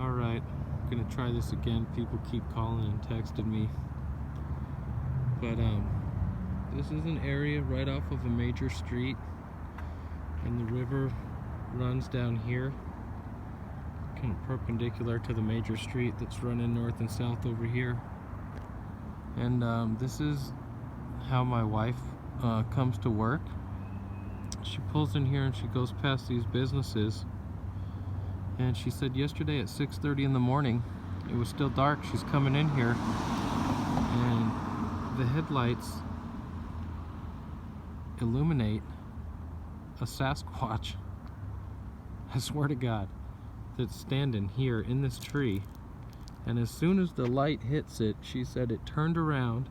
Alright, I'm gonna try this again. People keep calling and texting me. But this is an area right off of a major street, and the river runs down here, kind of perpendicular to the major street that's running north and south over here. And this is how my wife comes to work. She pulls in here and she goes past these businesses. And she said yesterday at 6:30 in the morning, it was still dark, she's coming in here, and the headlights illuminate a Sasquatch, I swear to God, that's standing here in this tree. And as soon as the light hits it, she said it turned around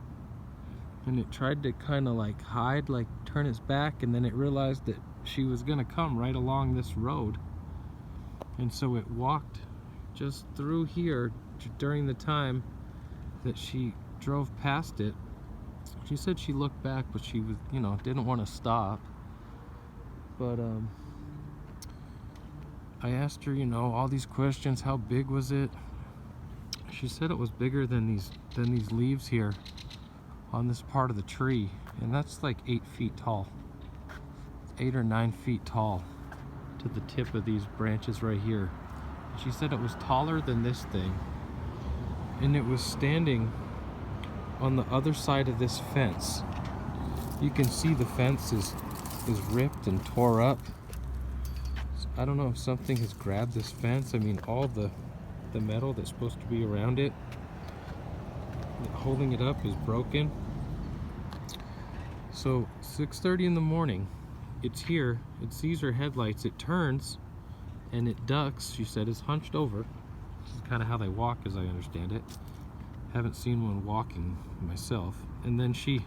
and it tried to kind of like hide, like turn its back, and then it realized that she was gonna come right along this road. And so it walked just through here during the time that she drove past it. She said she looked back, but she was, didn't want to stop. But I asked her, all these questions. How big was it? She said it was bigger than these leaves here on this part of the tree, and that's like 8 feet tall. 8 or 9 feet tall to the tip of these branches right here. She said it was taller than this thing, and it was standing on the other side of this fence. You can see the fence is ripped and tore up. So I don't know if something has grabbed this fence. I mean, all the metal that's supposed to be around it, holding it up, is broken. So 6:30 in the morning, it's here, it sees her headlights, it turns and it ducks. She said it's hunched over. This is kind of how they walk, as I understand it. Haven't seen one walking myself. And then she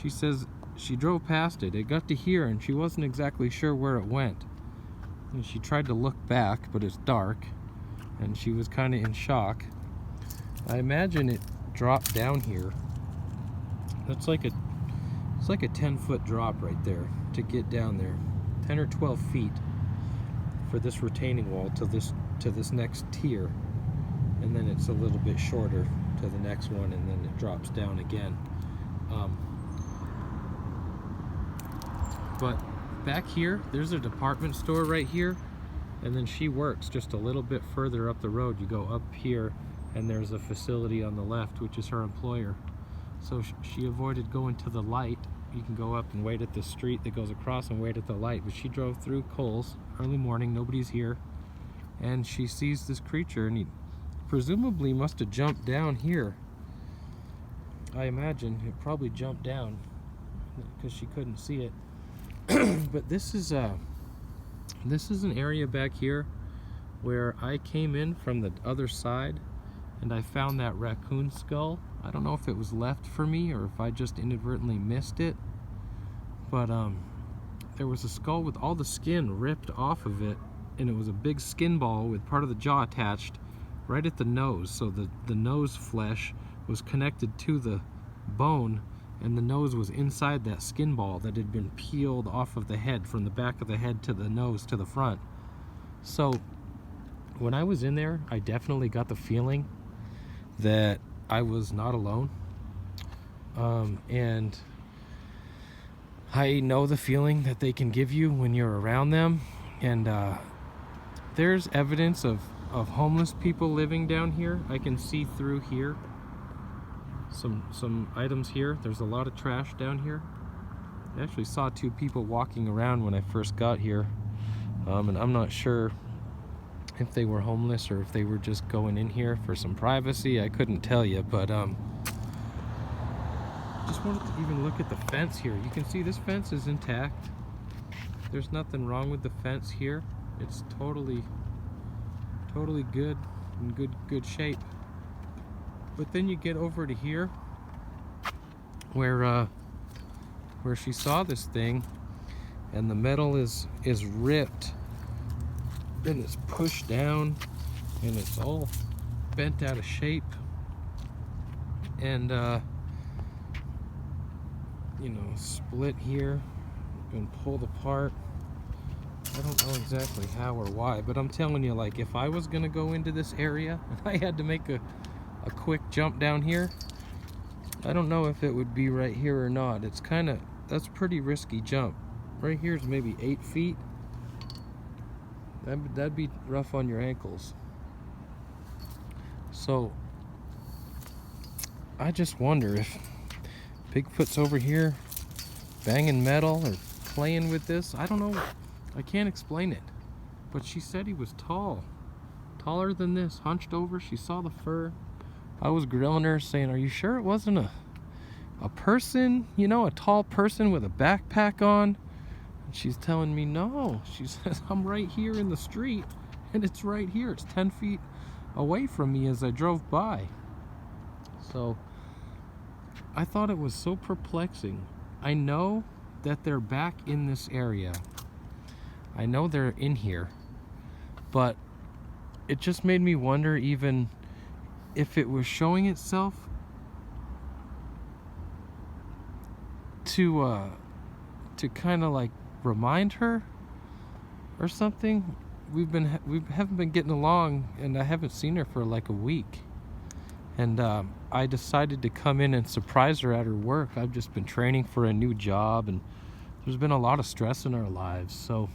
says she drove past it. It got to here and she wasn't exactly sure where it went. And she tried to look back, but it's dark, and she was kind of in shock. I imagine it dropped down here. It's like a 10-foot drop right there to get down there, 10 or 12 feet for this retaining wall to this next tier, and then it's a little bit shorter to the next one, and then it drops down again. But back here, there's a department store right here, and then she works just a little bit further up the road. You go up here and there's a facility on the left, which is her employer. So she avoided going to the light. You can go up and wait at the street that goes across and wait at the light, but she drove through Kohl's early morning, nobody's here, and she sees this creature, and he presumably must have jumped down here. I imagine it probably jumped down because she couldn't see it. But this is an area back here where I came in from the other side, and I found that raccoon skull. I don't know if it was left for me or if I just inadvertently missed it, but there was a skull with all the skin ripped off of it, and it was a big skin ball with part of the jaw attached right at the nose. So the nose flesh was connected to the bone, and the nose was inside that skin ball that had been peeled off of the head, from the back of the head to the nose to the front. So when I was in there, I definitely got the feeling that I was not alone. And I know the feeling that they can give you when you're around them. And there's evidence of homeless people living down here. I can see through here some items here. There's a lot of trash down here. I actually saw 2 people walking around when I first got here, and I'm not sure if they were homeless or if they were just going in here for some privacy. I couldn't tell you, but just wanted to even look at the fence here. You can see this fence is intact. There's nothing wrong with the fence here. It's totally good, in good shape. But then you get over to here where she saw this thing, and the metal is ripped, and it's pushed down, and it's all bent out of shape, and split here and pulled apart. I don't know exactly how or why, but I'm telling you, like, if I was gonna go into this area and I had to make a quick jump down here, I don't know if it would be right here or not. It's kind of, that's a pretty risky jump. Right here is maybe 8 feet. That'd be rough on your ankles. So I just wonder if Bigfoot's over here banging metal or playing with this. I don't know. I can't explain it. But she said he was tall. Taller than this, hunched over. She saw the fur. I was grilling her saying, are you sure it wasn't a person? You know, a tall person with a backpack on? And she's telling me no. She says, I'm right here in the street. And it's right here. It's 10 feet away from me as I drove by. So I thought it was so perplexing. I know that they're back in this area. I know they're in here, but it just made me wonder even if it was showing itself to kind of like remind her or something. We haven't been getting along, and I haven't seen her for like a week. And I decided to come in and surprise her at her work. I've just been training for a new job, and there's been a lot of stress in our lives. So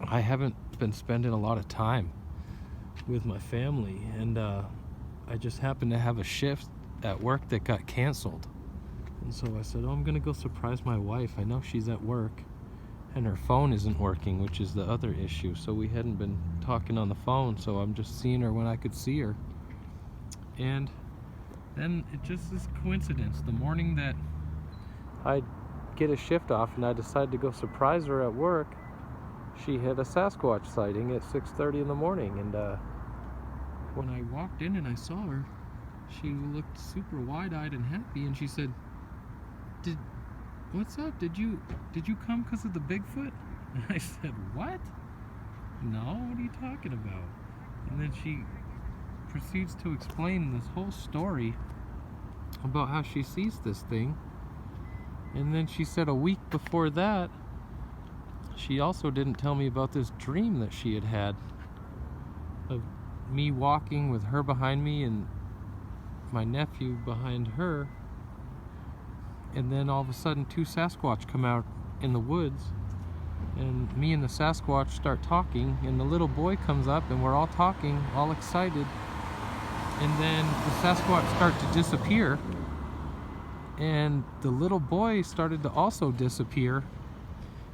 I haven't been spending a lot of time with my family. And I just happened to have a shift at work that got canceled. And so I said, oh, I'm going to go surprise my wife. I know she's at work, and her phone isn't working, which is the other issue. So we hadn't been talking on the phone, so I'm just seeing her when I could see her. And then it just is coincidence. The morning that I get a shift off and I decided to go surprise her at work, she had a Sasquatch sighting at 6:30 in the morning. And when I walked in and I saw her, she looked super wide-eyed and happy, and she said, what's up? Did you come because of the Bigfoot? And I said, what? No, what are you talking about? And then she proceeds to explain this whole story about how she sees this thing. And then she said a week before that, she also didn't tell me about this dream that she had had of me walking with her behind me and my nephew behind her, and then all of a sudden 2 Sasquatch come out in the woods, and me and the Sasquatch start talking, and the little boy comes up, and we're all talking, all excited, and then the Sasquatch start to disappear, and the little boy started to also disappear.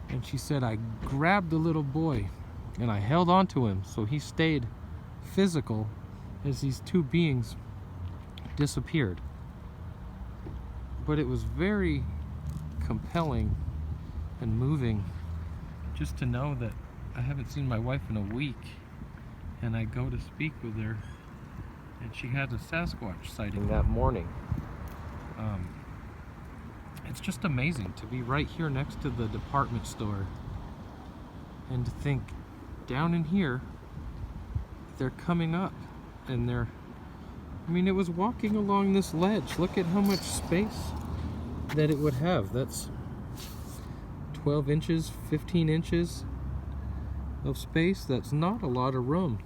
And she said, I grabbed the little boy and I held on to him, so he stayed physical as these 2 beings disappeared. But it was very compelling and moving just to know that I haven't seen my wife in a week, and I go to speak with her, and she had a Sasquatch sighting that morning. It's just amazing to be right here next to the department store and to think down in here they're coming up, and I mean, it was walking along this ledge. Look at how much space that it would have. That's 12 inches, 15 inches of space. That's not a lot of room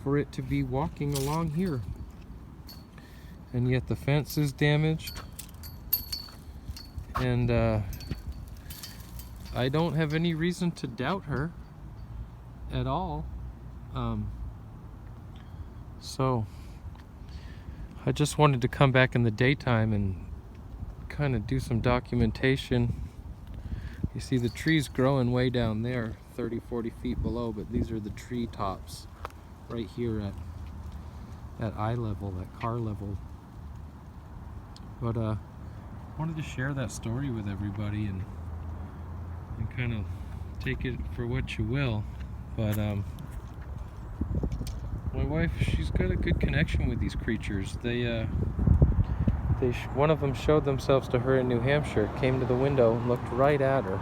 for it to be walking along here. And yet the fence is damaged. And I don't have any reason to doubt her at all. So I just wanted to come back in the daytime and kind of do some documentation. You see the trees growing way down there, 30-40 feet below, but these are the tree tops right here at eye level, at car level. But wanted to share that story with everybody and kind of take it for what you will. But my wife, she's got a good connection with these creatures. One of them showed themselves to her in New Hampshire, came to the window and looked right at her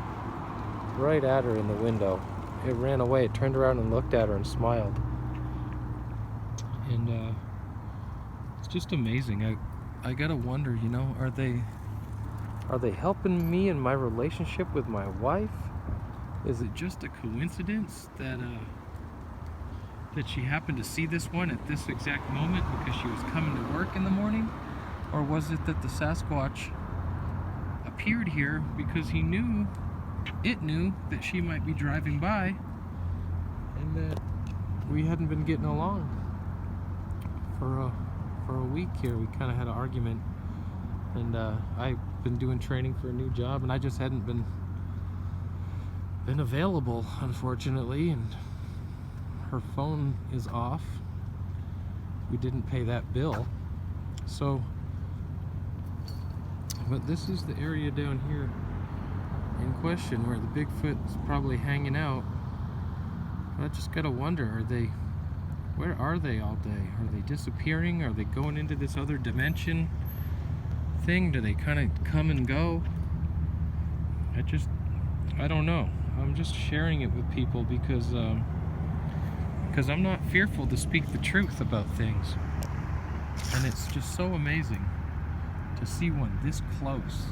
in the window. It ran away, it turned around and looked at her and smiled. And it's just amazing. I gotta wonder, you know, are they helping me in my relationship with my wife? Is it just a coincidence that that she happened to see this one at this exact moment because she was coming to work in the morning? Or was it that the Sasquatch appeared here because it knew that she might be driving by and that we hadn't been getting along for a week here? We kind of had an argument, and I've been doing training for a new job, and I just hadn't been available, unfortunately, and her phone is off. We didn't pay that bill, so. But this is the area down here in question where the Bigfoot's probably hanging out. I just gotta wonder, where are they all day? Are they disappearing? Are they going into this other dimension thing? Do they kind of come and go? I don't know. I'm just sharing it with people because I'm not fearful to speak the truth about things. And it's just so amazing to see one this close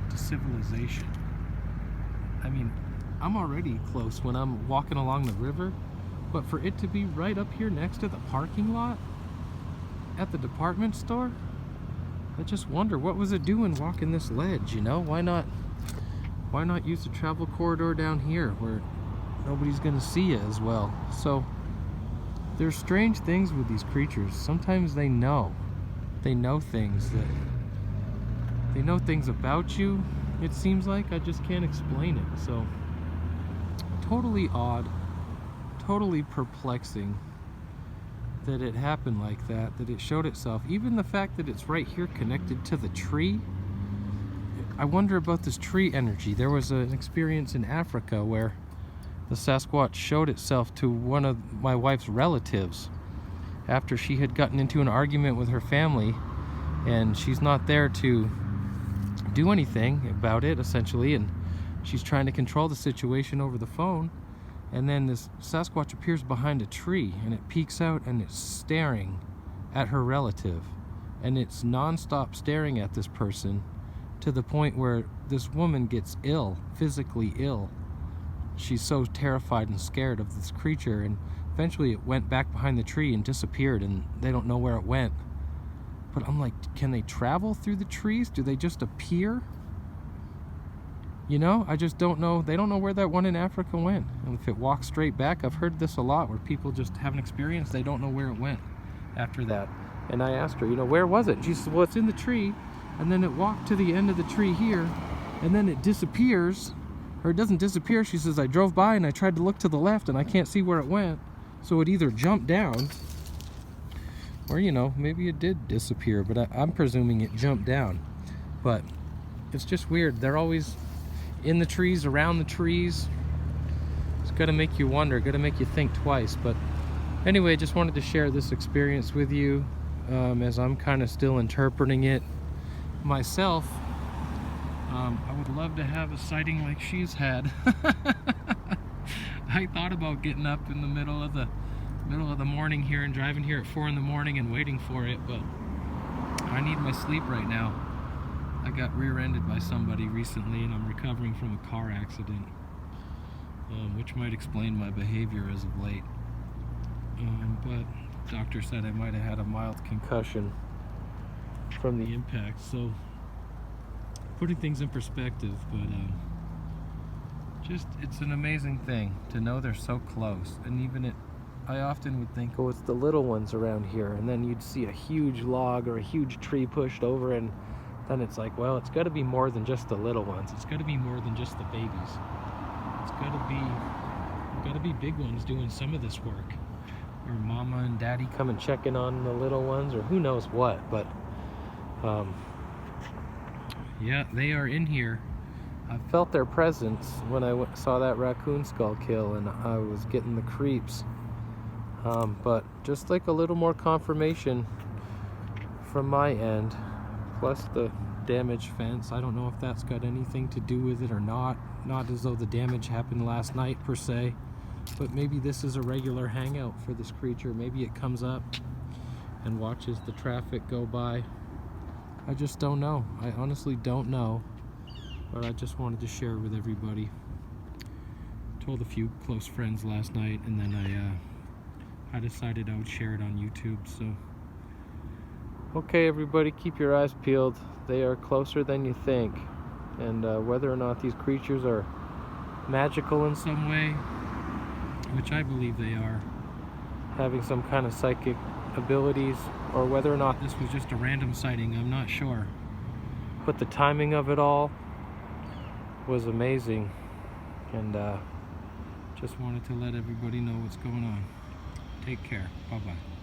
to civilization. I mean, I'm already close when I'm walking along the river, but for it to be right up here next to the parking lot at the department store, I just wonder, what was it doing walking this ledge, you know? Why not use the travel corridor down here where nobody's gonna see it as well? So there's strange things with these creatures. Sometimes they know things about you, it seems like. I just can't explain it. So totally odd, totally perplexing that it happened like that it showed itself. Even the fact that it's right here connected to the tree. I wonder about this tree energy. There was an experience in Africa where the Sasquatch showed itself to one of my wife's relatives after she had gotten into an argument with her family, and she's not there to do anything about it, essentially, and she's trying to control the situation over the phone, and then this Sasquatch appears behind a tree, and it peeks out and it's staring at her relative, and it's non-stop staring at this person to the point where this woman gets ill, physically ill. She's so terrified and scared of this creature, and eventually it went back behind the tree and disappeared, and they don't know where it went. But I'm like, can they travel through the trees? Do they just appear? You know, I just don't know. They don't know where that one in Africa went. And if it walks straight back, I've heard this a lot, where people just have an experience, they don't know where it went after that. And I asked her, you know, where was it? And she said, well, it's in the tree, and then it walked to the end of the tree here, and then it disappears. Or it doesn't disappear. She says, I drove by and I tried to look to the left and I can't see where it went. So it either jumped down, or, you know, maybe it did disappear, but I'm presuming it jumped down. But it's just weird. They're always in the trees, around the trees. It's got to make you wonder, got to make you think twice. But anyway, just wanted to share this experience with you as I'm kind of still interpreting it myself. I would love to have a sighting like she's had. I thought about getting up in the middle of the morning here and driving here at 4 in the morning and waiting for it, but I need my sleep right now. I got rear-ended by somebody recently, and I'm recovering from a car accident, which might explain my behavior as of late. But the doctor said I might have had a mild concussion from the impact, so putting things in perspective. But just, it's an amazing thing to know they're so close. And even I often would think, oh, it's the little ones around here, and then you'd see a huge log or a huge tree pushed over, and then it's like, well, it's got to be more than just the little ones. It's got to be more than just the babies. It's got to be big ones doing some of this work, or mama and daddy come and checking on the little ones, or who knows what. But yeah, they are in here. I felt their presence when I saw that raccoon skull kill, and I was getting the creeps. But just like a little more confirmation from my end, plus the damaged fence. I don't know if that's got anything to do with it or not. Not as though the damage happened last night per se, but maybe this is a regular hangout for this creature. Maybe it comes up and watches the traffic go by. I just don't know. I honestly don't know, but I just wanted to share with everybody. told a few close friends last night, and then I decided I would share it on YouTube. So, okay, everybody, keep your eyes peeled. They are closer than you think, and whether or not these creatures are magical in some way, which I believe they are, having some kind of psychic abilities, or whether or not this was just a random sighting, I'm not sure. But the timing of it all was amazing, and just wanted to let everybody know what's going on. Take care. Bye-bye.